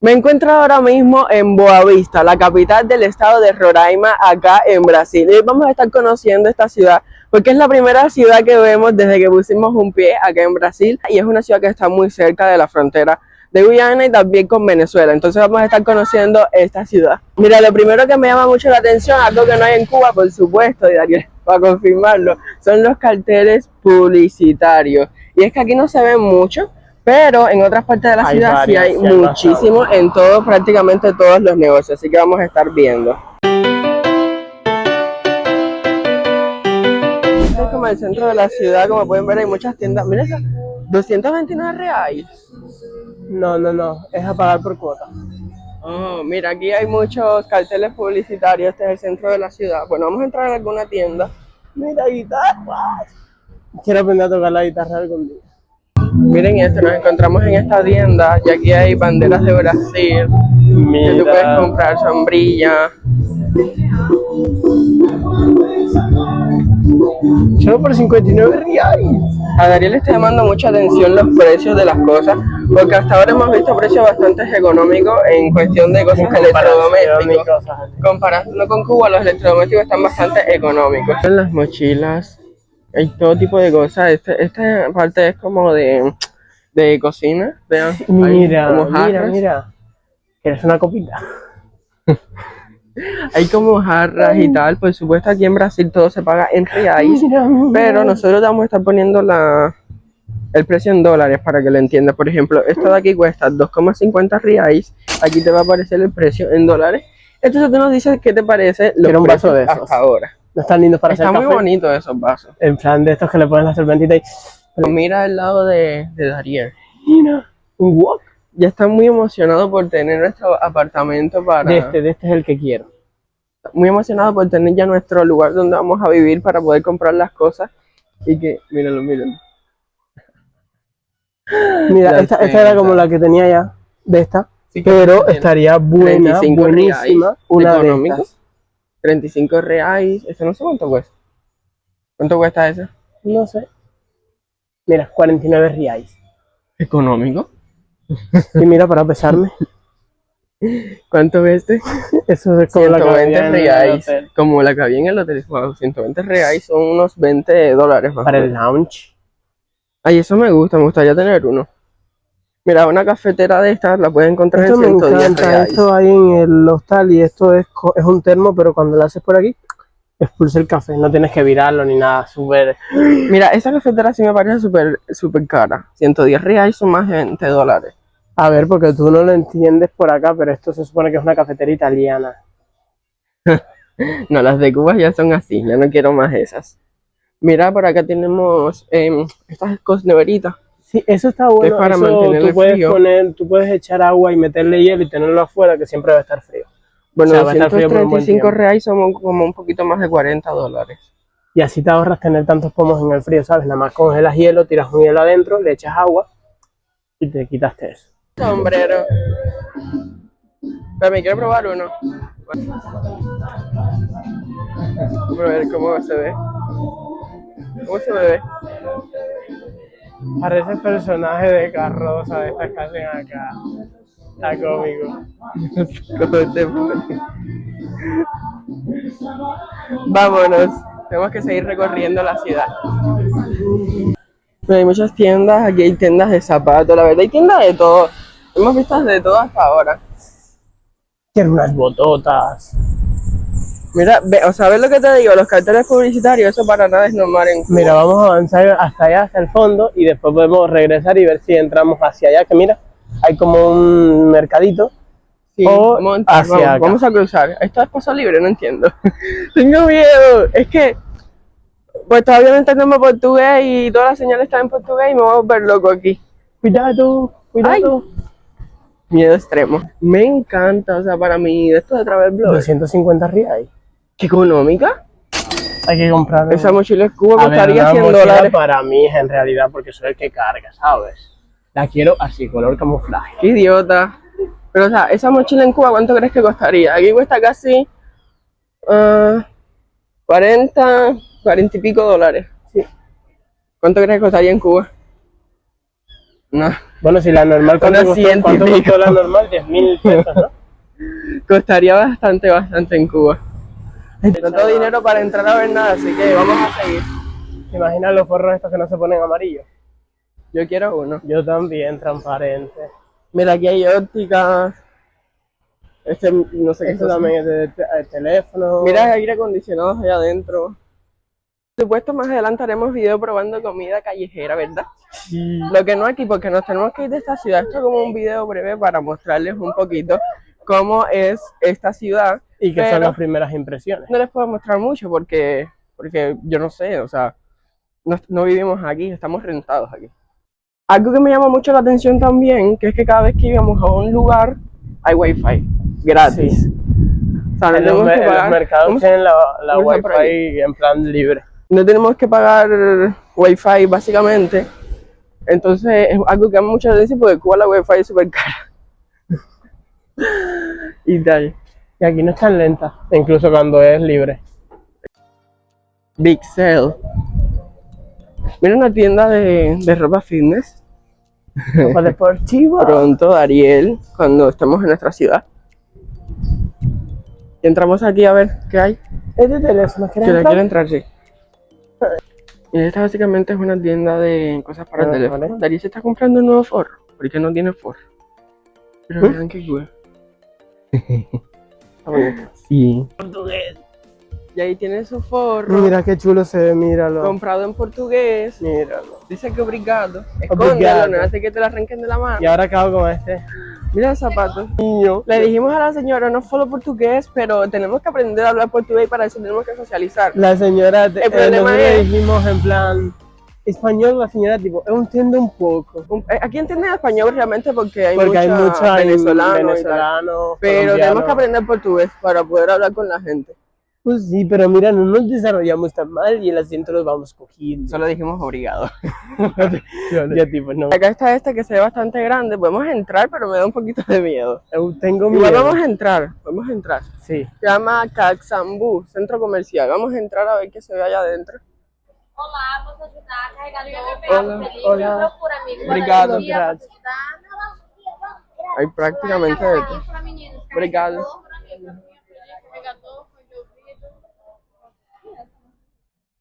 Me encuentro ahora mismo en Boa Vista, la capital del estado de Roraima, acá en Brasil. Y vamos a estar conociendo esta ciudad porque es la primera ciudad que vemos desde que pusimos un pie acá en Brasil y es una ciudad que está muy cerca de la frontera de Guyana y también con Venezuela. Entonces vamos a estar conociendo esta ciudad. Mira, lo primero que me llama mucho la atención, algo que no hay en Cuba, por supuesto, y Daniel va a confirmarlo, son los carteles publicitarios. Y es que aquí no se ven mucho, pero en otras partes de la ciudad sí hay muchísimo, en todo, prácticamente todos los negocios, así que vamos a estar viendo. Este es como el centro de la ciudad, como pueden ver hay muchas tiendas. Mira esa, 229 reais. No, es a pagar por cuota. Oh, mira, aquí hay muchos carteles publicitarios, este es el centro de la ciudad. Bueno, vamos a entrar en alguna tienda. Mira, guitarras. Quiero aprender a tocar la guitarra algún día. Miren esto, nos encontramos en esta tienda y aquí hay banderas de Brasil. Mira. Que tú puedes comprar sombrillas. Solo por 59 reales. A Daniel le está llamando mucha atención los precios de las cosas, porque hasta ahora hemos visto precios bastante económicos en cuestión de cosas electrodomésticos. Comparando con Cuba, los electrodomésticos están bastante económicos. En las mochilas hay todo tipo de cosas. Esta parte es como de cocina. Vean, mira. ¿Quieres una copita? Hay como jarras y tal. Por supuesto, aquí en Brasil todo se paga en reais, pero nosotros vamos a estar poniendo el precio en dólares para que lo entiendas. Por ejemplo, esto de aquí cuesta 2,50 reais. Aquí te va a aparecer el precio en dólares. Entonces tú nos dices qué te parece los un vaso de esos hasta ahora. No están lindos para hacer café. café. Está muy bonito esos vasos. En plan de estos que le ponen la serpentita y... Mira el lado de Dariel. Mira, un wok. Ya está muy emocionado por tener nuestro apartamento para... De este es el que quiero. Muy emocionado por tener ya nuestro lugar donde vamos a vivir para poder comprar las cosas. Y que, míralo. Mira, esta era como la que tenía ya, de esta. Sí, pero estaría buena, buenísima, una económico, de estas. 35 reais, eso no sé cuánto cuesta. ¿Cuánto cuesta esa? No sé. Mira, 49 reais. ¿Económico? Y mira, para pesarme. ¿Cuánto es este? Eso es como 120 reais, como la que había en el hotel. Wow, 120 reais son unos 20 dólares más. Para el lounge. Ay, eso me gustaría tener uno. Mira, una cafetera de estas la puedes encontrar en 110 reais. Esto hay en el hostal y esto es un termo, pero cuando lo haces por aquí, expulsa el café, no tienes que virarlo ni nada, súper... Mira, esta cafetera sí me parece súper cara. 110 reais son más de 20 dólares. A ver, porque tú no lo entiendes por acá, pero esto se supone que es una cafetera italiana. No, las de Cuba ya son así, ya no quiero más esas. Mira, por acá tenemos estas neveritas. Sí, eso está bueno. Que es para mantenerlo frío. Tú puedes echar agua y meterle hielo y tenerlo afuera, que siempre va a estar frío. Bueno, o sea, 235 reais son como un poquito más de 40 dólares. Y así te ahorras tener tantos pomos en el frío, ¿sabes? Nada más congelas hielo, tiras un hielo adentro, le echas agua y te quitaste eso. Sombrero. Pero me quiero probar uno. Vamos a ver cómo se ve. ¿Cómo se ve? Parece personaje de carroza de estas que hacen acá. Está cómico. Vámonos. Tenemos que seguir recorriendo la ciudad. Hay muchas tiendas, aquí hay tiendas de zapatos, la verdad hay tiendas de todo. Hemos visto de todo hasta ahora. Quiero unas bototas. Mira, o sea, ¿ves lo que te digo? Los carteles publicitarios, eso para nada es normal en Cuba. Mira, vamos a avanzar hasta allá, hasta el fondo, y después podemos regresar y ver si entramos hacia allá, que mira, hay como un mercadito. Sí, o hacia vamos a cruzar. ¿Esto es paso libre? No entiendo. Tengo miedo. Es que pues todavía no entendemos portugués y todas las señales están en portugués y me voy a volver loco aquí. Cuidado. Ay. Miedo extremo. Me encanta, o sea, para mí esto de Travel Blogger. 250 reais. ¿Qué económica? Hay que comprar. Esa mochila en Cuba costaría 100 dólares. Para mí en realidad, porque soy el que carga, ¿sabes? La quiero así, color camuflaje. Qué idiota. Pero o sea, esa mochila en Cuba, ¿cuánto crees que costaría? Aquí cuesta casi 40 y pico dólares. Sí. ¿Cuánto crees que costaría en Cuba? No, Bueno, si la normal, ¿cuánto Unos costó, 100 y cuánto pico. costó la normal? 10.000 pesos, ¿no? Costaría bastante en Cuba. No tengo dinero para entrar a ver nada, así que vamos a seguir. ¿Te imaginas los forros estos que no se ponen amarillos? Yo quiero uno. Yo también, transparente. Mira, aquí hay ópticas. Este, no sé qué Esto cosa. también es de teléfono. Mira, hay aire acondicionados allá adentro. Por supuesto, más adelante haremos video probando comida callejera, ¿verdad? Sí. Lo que no aquí, porque nos tenemos que ir de esta ciudad. Esto es como un video breve para mostrarles un poquito cómo es esta ciudad. Y que son pero las primeras impresiones. no les puedo mostrar mucho porque yo no sé, o sea, no vivimos aquí, estamos rentados aquí. Algo que me llama mucho la atención también, que es que cada vez que íbamos a un lugar hay wifi gratis. Sí. O sea, no En tenemos que los pagar. mercados tienen la vamos a por ahí. wifi en plan libre. No tenemos que pagar wifi básicamente. Entonces es algo que llama mucho la atención porque Cuba la wifi es súper cara. Y tal. Y aquí no es tan lenta, incluso cuando es libre. Big Sale. Mira una tienda de ropa fitness. Ropa deportiva. Pronto, Ariel, cuando estemos en nuestra ciudad. Y entramos aquí a ver qué hay. Es de teléfono, ¿quieres Quiero entrar? entrar, sí. Y esta básicamente es una tienda de cosas para el teléfono. Vale. Darío se está comprando un nuevo forro, porque no tiene forro. Pero vean qué cool. Está bonito. Sí. Portugués. Y ahí tiene su forro. Mira qué chulo se ve, míralo. Comprado en portugués. Míralo. Dice que obrigado. Obrigado. Escóndelo, no hace que te la arranquen de la mano. Y ahora acabo con este Mira los zapatos. niño. Le dijimos a la señora, no falo portugués, pero tenemos que aprender a hablar portugués y para eso tenemos que socializar. La señora, El problema nosotros es- le dijimos en plan español, la señora tipo, yo entiendo un poco. Aquí entienden español realmente porque hay Porque hay muchos venezolanos y tal. venezolanos, Pero tenemos colombianos. que aprender portugués para poder hablar con la gente. Pues sí, pero mira, no nos desarrollamos tan mal y el acento lo vamos cogiendo. Solo dijimos obrigado. Ya tipo, no. Acá está este que se ve bastante grande. Podemos entrar, pero me da un poquito de miedo. Yo tengo Igual miedo. vamos a entrar, vamos a entrar. Sí. Se llama Caxambú, centro comercial. Vamos a entrar a ver qué se ve allá adentro. Olá, posso ajudar? Carregador, Olá, feliz, olá. procura amigo. Obrigado. Posso ajudar? Hay prácticamente de todo. Para meninos, Obrigado. carregador, carregador, fone de ouvido.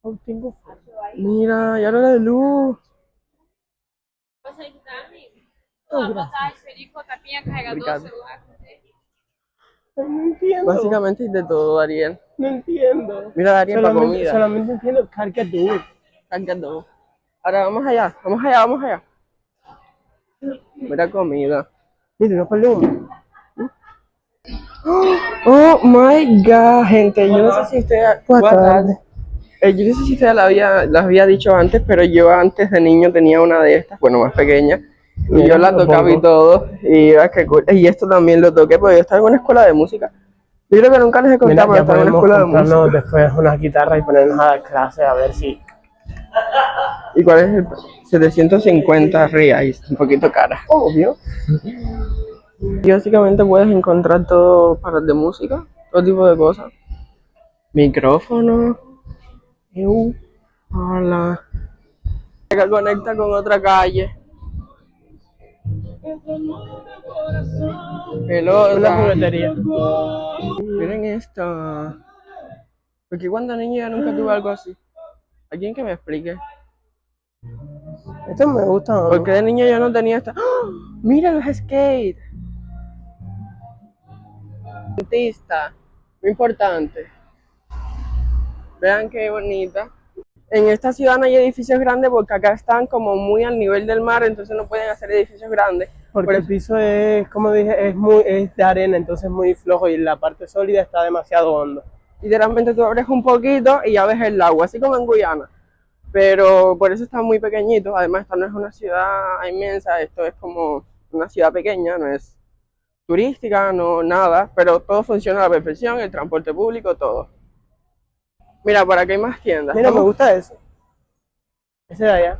Yo tengo Mira, y ahora la de luz. Posso ajudar, amigo? Olá, boa tarde, feliz com a capinha, carregador, Obrigado. celular. No entiendo. Básicamente es de todo, Dariel. No entiendo. Mira, Dariel, para comida. Solamente entiendo cargador. Cargador. Ahora vamos allá, vamos allá, vamos allá. Mira comida. Mira, una paloma. Oh my god, gente, yo no sé si usted... Buenas tardes. Yo no sé si usted la había dicho antes, pero yo antes de niño tenía una de estas, bueno, más pequeña. Y Mira, yo la lo tocaba y pongo. todo. Y, qué cool. Y esto también lo toqué, porque yo estaba en una escuela de música. Yo creo que nunca les he Mira, contado, pero ya estaba en una podemos escuela de comprarnos música. después unas guitarras y ponernos a dar clases a ver si... ¿Y cuál es el precio? 750 reais, un poquito cara. Obvio. Y básicamente puedes encontrar todo para de música, todo tipo de cosas. Micrófono. Hola. Que conecta con otra calle. Una Pelota. juguetería. Miren esto. Porque cuando niño yo nunca tuve algo así. ¿Alguien que me explique? Esto me gusta. ¿No? Porque de niño yo no tenía esta. ¡Oh! Mira los skate. Artista. Muy importante. Vean qué bonita. En esta ciudad no hay edificios grandes porque acá están como muy al nivel del mar, entonces no pueden hacer edificios grandes. Porque Por el eso- piso es, como dije, es de arena, entonces es muy flojo y la parte sólida está demasiado hondo. Literalmente tú abres un poquito y ya ves el agua, así como en Guyana. Pero por eso está muy pequeñito. Además, esta no es una ciudad inmensa, esto es como una ciudad pequeña, no es turística, no nada, pero todo funciona a la perfección, el transporte público, todo. Mira, por aquí hay más tiendas. Mira, me Vamos- gusta ese. Ese de allá.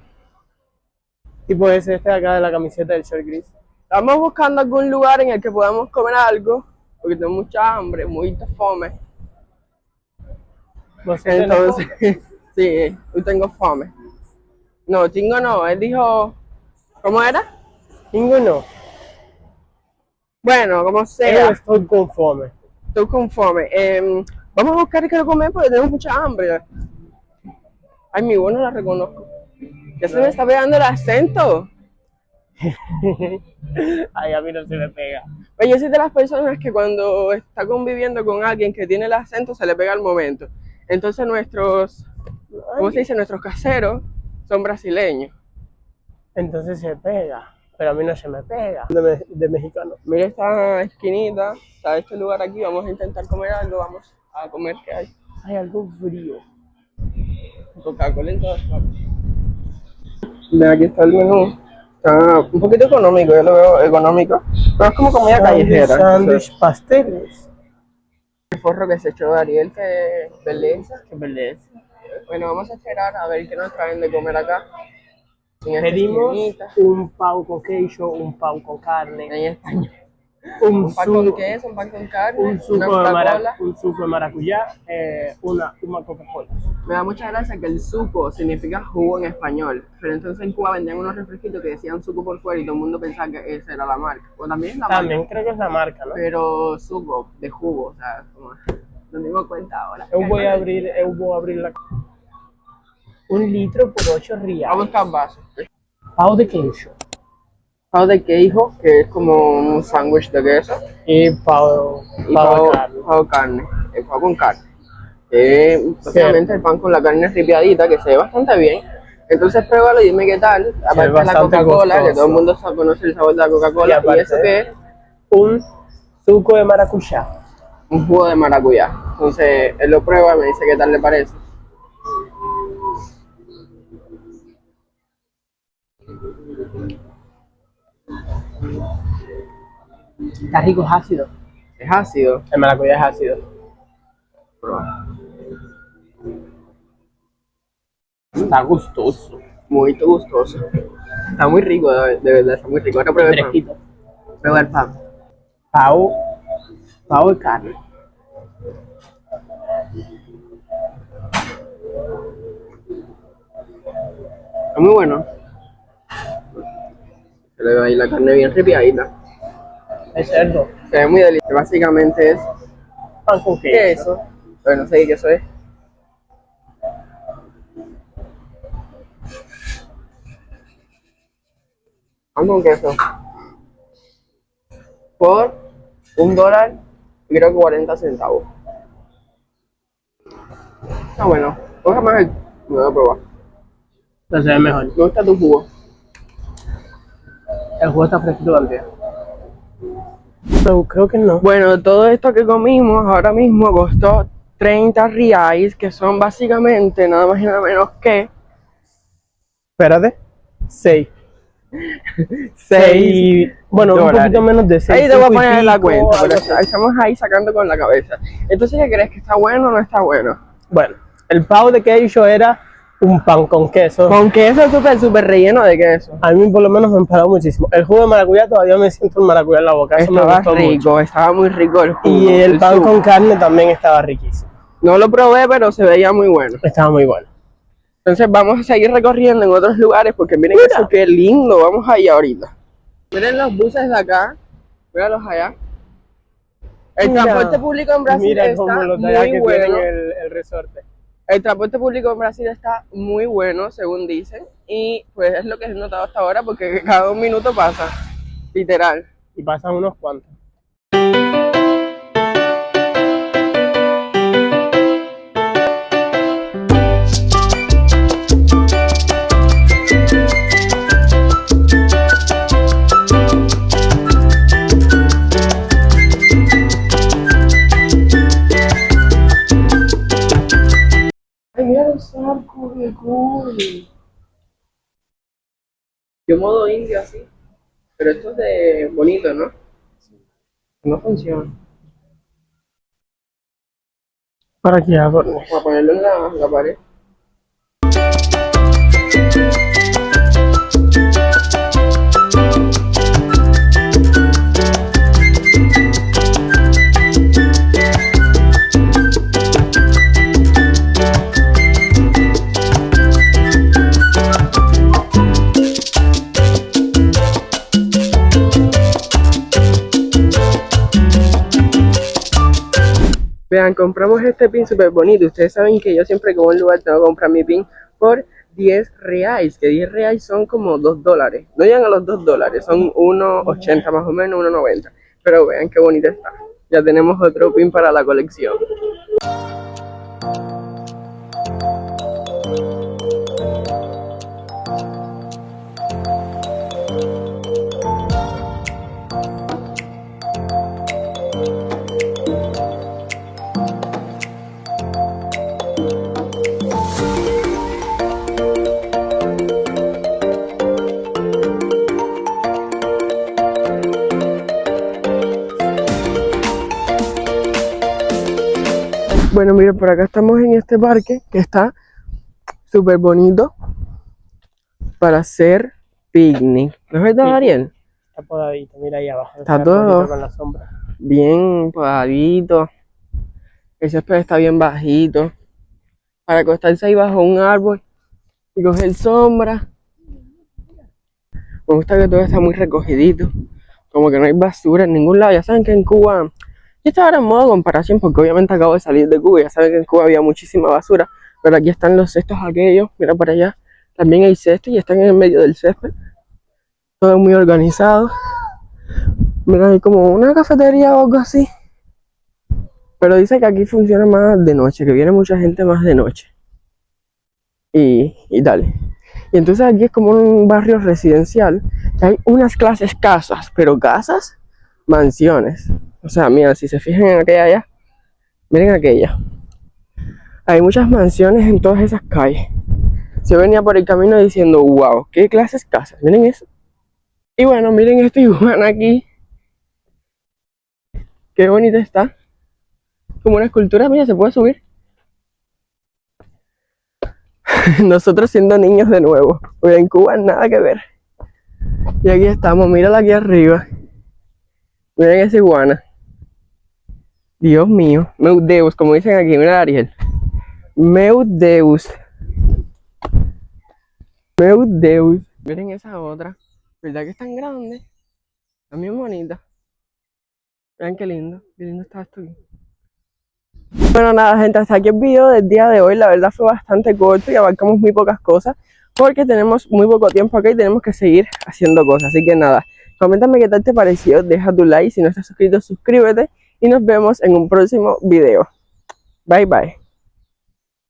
Tipo ese, este de acá de la camiseta del short gris. Estamos buscando algún lugar en el que podamos comer algo, porque tengo mucha hambre, muy fome. ¿Vos tenés Entonces, sí, yo tengo fome. No, chingo no, él dijo, ¿cómo era? Ninguno. Bueno, como Yo sea, estoy conforme. estoy conforme. Vamos a buscar qué comer porque tenemos mucha hambre. Ay, mi voz no la reconozco. Ya se me está pegando el acento. Ay, a mí no se me pega. Oye, yo soy de las personas que cuando está conviviendo con alguien que tiene el acento se le pega al momento. Entonces ¿cómo se dice? Nuestros caseros son brasileños. Entonces se pega, pero a mí no se me pega. De mexicano. Mira esta esquinita, está este lugar aquí, vamos a intentar comer algo, vamos a comer qué hay. Hay algo frío. Coca-Cola en todas partes. Mira, aquí está el menú. Está un poquito económico, yo lo veo económico, pero es como comida callejera. Sándwich, pasteles. El forro que se echó Ariel, que belleza. Qué belleza. Bueno, vamos a esperar a ver qué nos traen de comer acá. En esta Pedimos esquinita. un pau con queso, un pau con carne, En español. un pan con queso, un pan con carne, un suco, una de Coca-Cola. un suco de maracuyá, una Coca-Cola. Me da mucha gracia que el suco significa jugo en español, pero entonces en Cuba vendían unos refresquitos que decían suco por fuera y todo el mundo pensaba que esa era la marca. O también es la También marca, creo que es la marca, ¿no? pero suco de jugo, o sea, como nos dimos cuenta ahora. Yo voy a abrir la... 1 litro por 8 Vamos a reales. buscar vasos. Pau de queso. Pavo de queijo, que es como un sándwich de queso, Y pau y de carne. pavo carne, el pavo con carne. Básicamente el pan con la carne ripiadita, que se ve bastante bien. Entonces pruébalo y dime qué tal. Aparte de la bastante Coca-Cola, que gustoso. todo el mundo conoce el sabor de la Coca-Cola, y aparte- eso que es Un suco de maracuyá. un jugo de maracuyá. Entonces él lo prueba y me dice qué tal le parece. Está rico, es ácido. Es ácido. El maracuyá es ácido. Está gustoso. Muy gustoso. Está muy rico, de verdad, está muy rico. Ahora prueba el pan. Fresquito. Prueba el pan. Pau de carne. Está muy bueno. Se le ve ahí la carne bien ripiadita. Es cerdo. Se ve muy delicioso. Básicamente es Pan con queso. queso. Pero no sé qué queso es. Pan con queso. Por $1 y creo que 40 centavos. Está bueno. Coge más el. Me voy a probar. Entonces se ve mejor. Me gusta tu jugo. El jugo está fresquito también. Pero creo que no. Bueno, todo esto que comimos ahora mismo costó 30 reais, que son básicamente nada más y nada menos que Espérate. 6. 6 Bueno, un dólares. poquito menos de 6. Ahí te voy a poner la cuenta, pero estamos ahí sacando con la cabeza. Entonces, ¿qué crees? ¿Que está bueno o no está bueno? Bueno, el pau de queso era un pan con queso. Con queso súper relleno de queso. A mí por lo menos me empaló muchísimo. El jugo de maracuyá todavía me siento el maracuyá en la boca. Eso me Estaba gustó rico, mucho. estaba muy rico el jugo. Y el pan suco. con carne también estaba riquísimo. No lo probé, pero se veía muy bueno. Estaba muy bueno. Entonces vamos a seguir recorriendo en otros lugares porque miren eso, qué lindo. Vamos allá ahorita. Miren los buses de acá. Míralos allá. El Mira, transporte público en Brasil Mira está como los de allá muy que bueno. tienen el resorte. El transporte público en Brasil está muy bueno, según dicen. Y pues es lo que he notado hasta ahora porque cada 1 minuto pasa. Literal. Y pasan unos cuantos. Ay, mira los arcos, qué cool. Yo modo indio así. Pero esto es de bonito, ¿no? No funciona. Para que adorne. Vamos a ponerlo en la pared. Vean, compramos este pin súper bonito. Ustedes saben que yo siempre que voy a un lugar tengo que comprar mi pin por 10 reais, que 10 reais son como 2 dólares. No llegan a los 2 dólares, son 1,80 más o menos, 1,90. Pero vean qué bonito está. Ya tenemos otro pin para la colección. Bueno, miren, por acá estamos en este parque que está súper bonito para hacer picnic. ¿No es verdad, Sí. Ariel? Está podadito, mira ahí abajo. Está el todo- arbolito con la sombra. Bien podadito. El césped está bien bajito. Para acostarse ahí bajo un árbol y coger sombra. Me gusta que todo está muy recogidito. Como que no hay basura en ningún lado. Ya saben que en Cuba, yo estaba ahora en modo comparación porque obviamente acabo de salir de Cuba. Ya saben que en Cuba había muchísima basura. Pero aquí están los cestos aquellos. Mira para allá. También hay cestos y están en el medio del césped. Todo muy organizado. Mira, hay como una cafetería o algo así. Pero dice que aquí funciona más de noche, que viene mucha gente más de noche. Y tal. Y entonces aquí es como un barrio residencial. Que hay unas clases casas, pero casas, mansiones. O sea, mira, si se fijan en aquella allá, miren aquella. Hay muchas mansiones en todas esas calles. Yo venía por el camino diciendo, wow, qué clases casas, miren eso. Y bueno, miren esta iguana aquí. Qué bonita está. Como una escultura, mira, se puede subir. Nosotros siendo niños de nuevo. Porque en Cuba nada que ver. Y aquí estamos, mírala aquí arriba. Miren esa iguana. Dios mío. Meu Deus, como dicen aquí, mira Ariel. Meu Deus. Meu Deus. Miren esa otra. ¿Verdad que es tan grande? También bonita. Vean qué lindo está esto aquí. Bueno, nada, gente, hasta aquí el video del día de hoy. La verdad fue bastante corto y abarcamos muy pocas cosas porque tenemos muy poco tiempo acá y tenemos que seguir haciendo cosas. Así que nada, coméntame qué tal te pareció, deja tu like, si no estás suscrito, suscríbete y nos vemos en un próximo video. Bye bye.